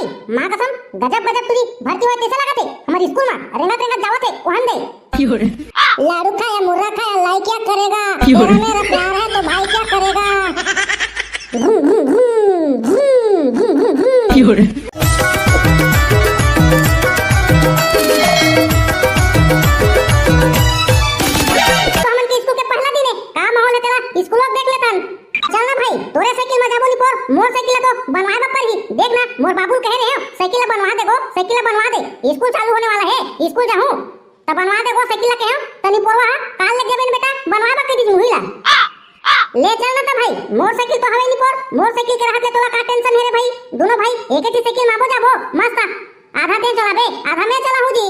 भाई मां कसम गजब गजब तुरी भर्ती होए कैसे लागते हमारे स्कूल में रेंगत रेंगत जावते वहां दे लाडू खाया मुर्रा खाया लाई क्या करेगा तेरा मेरा प्यार है तो भाई क्या करेगा घूम घूम घूम घूम घूम घूम तोरे साइकिल में जाबो नी पर मोर साइकिल तो बनवाए बप्पर ही देख ना मोर बाबू कह रहे हो साइकिल बनवा दे गो साइकिल बनवा दे स्कूल चालू होने वाला है स्कूल जाऊं तब बनवा दे गो साइकिल के हो तनी पोरवा काल लग जेबे बेटा बनवा बक दी मुहिला ले चल ना त भाई मोर साइकिल तो हवे नी पर मोर साइकिल के रहते तोला का टेंशन है रे भाई दोनों भाई एक ही साइकिल में आबो जाबो मस्त आधा ते चलाबे आधा मैं चलाहू जी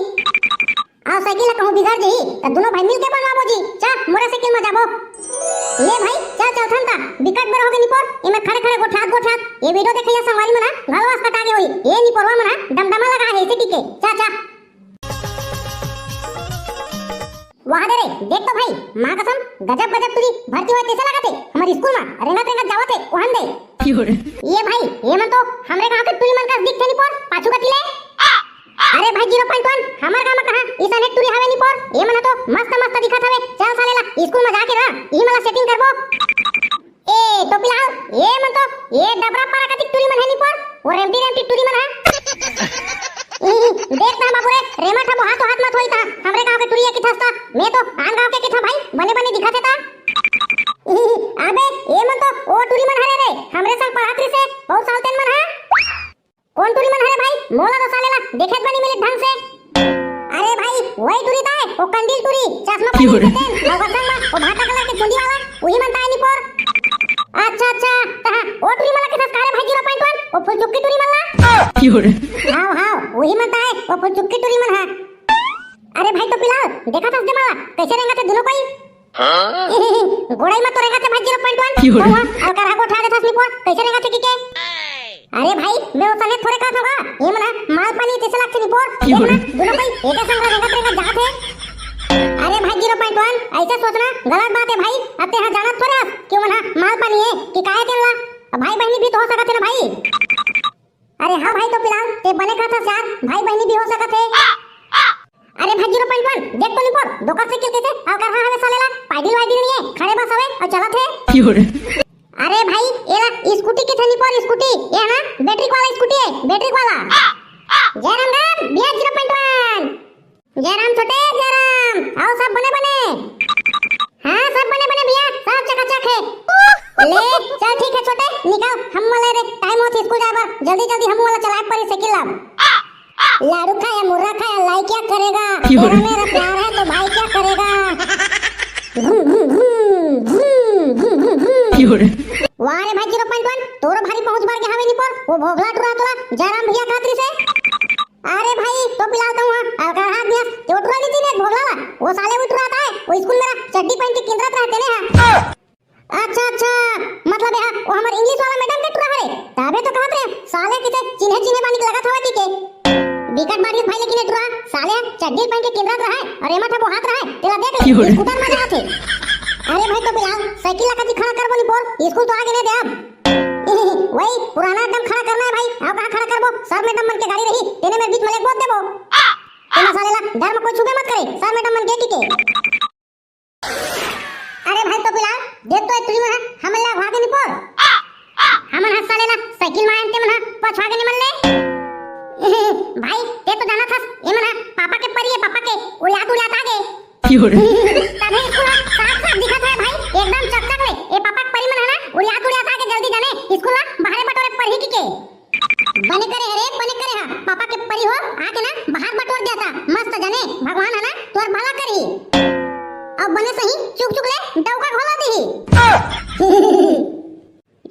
आ साइकिल कहूं बिगड़ गई त दोनों भाई मिलके बनवाबो जी चल मोर साइकिल में जाबो ले भाई चल चल थनता विकट बेर होगे नी पर एमे खड़े खड़े गोठात ये वीडियो देखिया संवारी मना घरवास कटा के होई ये नी परवा मना डमडमा लगा है इसे टिके चा चा वहां दे रे देख तो भाई मां कसम गजब गजब तुरी भर्ती होए कैसे लागते हमारे स्कूल में रेंगत रेंगत जावते वहां दे ये भाई ये मन तो हमरे गांव के तुरी मन का दिखते नी पर पाछू गतिले अरे भाई 0.1 हमार गांव में कहां इसा नेट तुरी हवे नी पर ये मन तो मस्त मस्त दिखत हवे चल सालेला स्कूल में जाके ना ई मला सेटिंग करबो ए तो पिलाओ ये मन तो ये डबरा पारा का तुरी मन है नी पर और एमटी तुरी मन है देख ता बाबू रे रेमा था हाथ मत होई था हमरे गांव के तुरी की थस्ता मैं तो आन गांव के था भाई बने बने दिखाते था अबे ये मन तो ओ तुरी मन हरे रे हमरे संग पढ़ात्री से बहुत साल तेन मन है कौन तुरी मन हरे भाई मोला तो सालेला देखेत बनी मिले ढंग से अरे भाई वही तुरी था वो कंदील तुरी चश्मा पहने थे लगन संग वो भाटा कलर के चुंडी वाला वही मन था नी पर अच्छा ता ओ तुरी मला के संस्कार भाई 0.1 वो फुल चुक्की तुरी मला हां वही मन था वो फुल चुक्की तुरी मन है अरे भाई तो पिला देखा था जमाला कैसे रेंगा थे दोनों कोई गोड़ाई में तो रेंगा थे भाई 0.1 और करा को उठा दे था नी पर कैसे रेंगा थे के अरे भाई मैं वो सने थोड़े का होगा ये मना माल पानी कैसे लगते नी पर देखना दोनों भाई एक संग रेंगा जाते अरे भाई 0.1 ऐसे सोचना गलत बात है भाई अब ते हां जाना थोड़ा क्यों मना माल पानी है कि काहे तेला भाई बहनी भी तो हो सकते ना भाई अरे हां भाई तो फिलहाल ते बने का था यार भाई बहनी भी हो सकते अरे भाई 0.1 देख तो नी पर दोका साइकिल कैसे और कर हवे सालेला पैदल वाइडिल नहीं है खड़े बस हवे और चलत है अरे भाई एला स्कूटी के थनी पर स्कूटी ये ना बैटरी वाला स्कूटी है बैटरी वाला जय राम बिया 0.1 जय राम छोटे जय राम आओ सब बने हां सब बने भैया सब चकाचक है ले चल ठीक है छोटे निकाल हम वाले रे टाइम होती स्कूल जाबा जल्दी हम वाला चला पर साइकिल लाओ लाडू खाया मुर्रा खाया लाई क्या करेगा तेरा मेरा प्यार है तो भाई क्या करेगा घूम घूम घूम वाह रे भाई 0.1 तोरो भारी पहुंच बार के हवे नी पर वो भोगला टुरा तोला जयराम भैया खातरी से अरे भाई तो पिलाता हूं अलका हाथ दिया तो टुरा ली थी ने भोगला वो साले उतराता है वो स्कूल मेरा चड्डी पहन के केंद्रत रहते ने अच्छा मतलब है वो हमार इंग्लिश वाला मैडम के टुरा हरे तबे तो कहत रे साले किसे चिन्हे बानी लगा था टीके विकट मारियत भाई लेकिन टुरा साले चड्डी पहन के केंद्रत रहा है और एमा था वो हाथ रहा है तेरा देख ले स्कूटर में जाते अरे भाई तो बिलाल साइकिल लगा के खड़ा कर बोली बोल स्कूल तो आगे नहीं दे अब वही पुराना एकदम खड़ा करना है भाई आओ कहां खड़ा करबो सर मैडम मन के गाड़ी रही तेने में बीच में एक बोल देबो ते मसालेला डर में कोई छुपे मत करे सर मैडम मन के टिके अरे भाई तो बिलाल देख तो तुरी में हमला भागे नहीं पर हमन हाथ सालेला साइकिल में आनते मन पछा के नहीं मन ले भाई ते तो जाना था ये मन पापा के परी है पापा के उड़ात आगे तने स्कूल साफ दिखत है भाई एकदम चकचक ले ए पापा परी मन है ना उड़िया था के जल्दी जाने स्कूल बाहर बटोरे पढ़ी के बने करे हां पापा के परी हो आके ना बाहर बटोर देता मस्त जाने भगवान है ना तोर भला करी अब बने सही चुक ले डौका खोला दी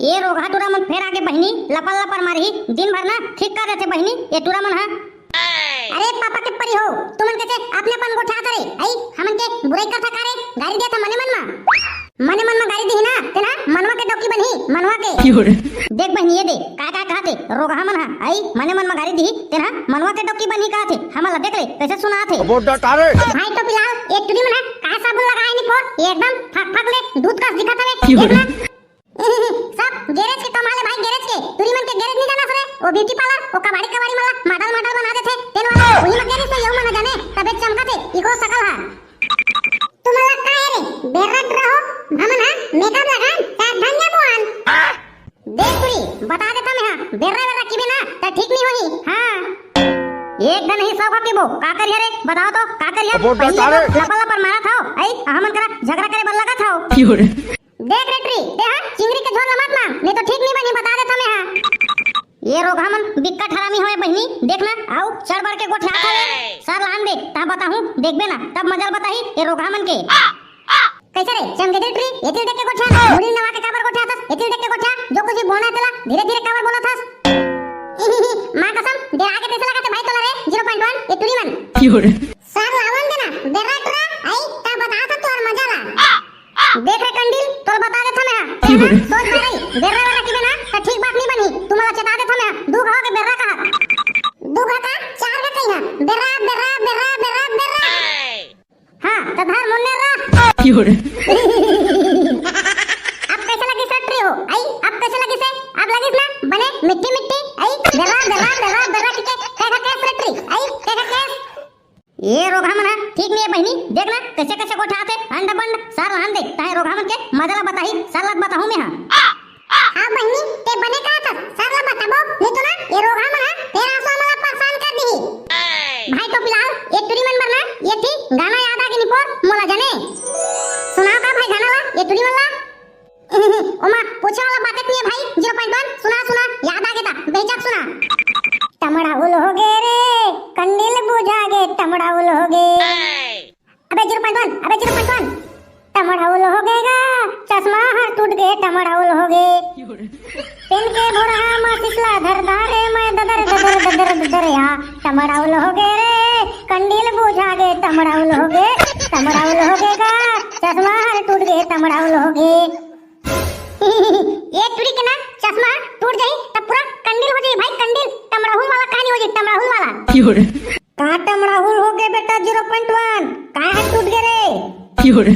ये रोगा टुरा मन फेर आके बहनी लपल मारी दिन भर ना ठीक कर देते बहनी ये टुरा मन है अरे पापा के परी हो तुमन कैसे अपने अपन गोठा करे आई हमन के बुराई करता करे गाड़ी दिया था मने मन में गाड़ी दी ना तेना मनवा के डोकी बनी मनवा के देख बहनी ये दे का कहते रोगा मन है आई मने मन में गाड़ी दी तेना मनवा के डोकी बनी कहते हमला देख ले कैसे सुना थे बोडा तारे भाई तो फिलहाल एक टुडी मन है का साबुन लगाए नी को एकदम फक ले दूध का दिखा था देखना सब गैरेज के कमाले भाई, गैरेज के तुरी मन के गैरेज नहीं जाना सरे, वो ब्यूटी पार्लर, वो कबाड़ी कबाड़ी मला मॉडल बना देथे तेन वाला वही में गैरेज से यऊ मन जाने तबे चमकते इको सकल हा। तुम्हाला काय रे बेरट रहो हमन हा मेकअप लगान ता धन्य मोहन देख तुरी बता देता मैं हां बेर्रा बेर्रा की बिना त ठीक नहीं होई। हां एक दिन ही सब पीबो का करिया रे बताओ तो का करिया लपा लपा मारा थाओ आई हमन करा झगड़ा करे बल लगा थाओ। देख रे ट्री दे हां चिंगरी के झोल मत मार नहीं तो ठीक नहीं बनी बता देता मैं हां। ये रोग हमन बिक्का ठरामी होए बहनी देखना आओ चढ़ बढ़ के गोठे हाथ आवे सर लान दे ता बताऊं देखबे ना तब मजल बताही ये रोग हमन के कैसे रे चमके दे ट्री एतिल देख के गोठा मुड़ी नवा के काबर गोठा था एतिल देख के गोठा जो कुछ बोना तेला धीरे धीरे काबर बोला था मां कसम दे आगे कैसे लगाते भाई तोला रे 0.1 ये तुरी मन सर लावन देना बेरा ट्रा आई ता बता था तोर मजा ला देख रे कंडील तोर बता देता मैं सोच में रही बेरा वाला की बिना त ठीक बात नहीं बनी तुम्हारा चेता देता मैं दू घाव के बेरा का दू घा का चार का कहिना बेरा बेरा बेरा बेरा बेरा हां त धर मुन्ने रा अब कैसे लगी सट्री हो आई अब कैसे लगी से अब लगी ना बने मिट्टी मिट्टी आई बेरा बेरा बेरा बेरा के कैसा कैस सट्री आई कैसा कैस ये रोगा मन ठीक नहीं है बहनी देखना कैसे कैसे गोठा आते अंड बंड सार रहन दे ताहे रोगा मन के मजला बताही सालत बताऊं मैं हां बहनी ते बने का था साला बताबो नहीं तो ना ये रोगा मन तेरा सो मला परेशान कर दी भाई तो फिलहाल ये तुरी मन बरना ये थी गाना याद आ के निपोर मोला जाने सुनाओ का भाई गाना ला ये तुरी वाला ओमा पूछे वाला बात नहीं है भाई 0.1 सुना सुना याद आ गया था बेचक सुना टमड़ा उल हो गे रे कंडील बुझा गे टमड़ा उल हो गे अबे 0.1 टमड़ा उल हो गेगा चश्मा हर टूट गे टमड़ा उल हो गे पेन के भोरा मासिसला धरदा रे मैं ददर ददर ददर ददर या टमड़ा उल हो गे रे कंडील बुझा गे टमड़ा उल हो गे गेगा चश्मा हर टूट गे टमड़ा उल हो गे ये टूटी के ना चश्मा टूट जाई तब पूरा कंडील हो जाई भाई कंडील टमड़ाहुल वाला कहानी हो जाई टमड़ाहुल वाला का टमड़ाहुल हो गए बेटा 0.1 काहे टूट गए रे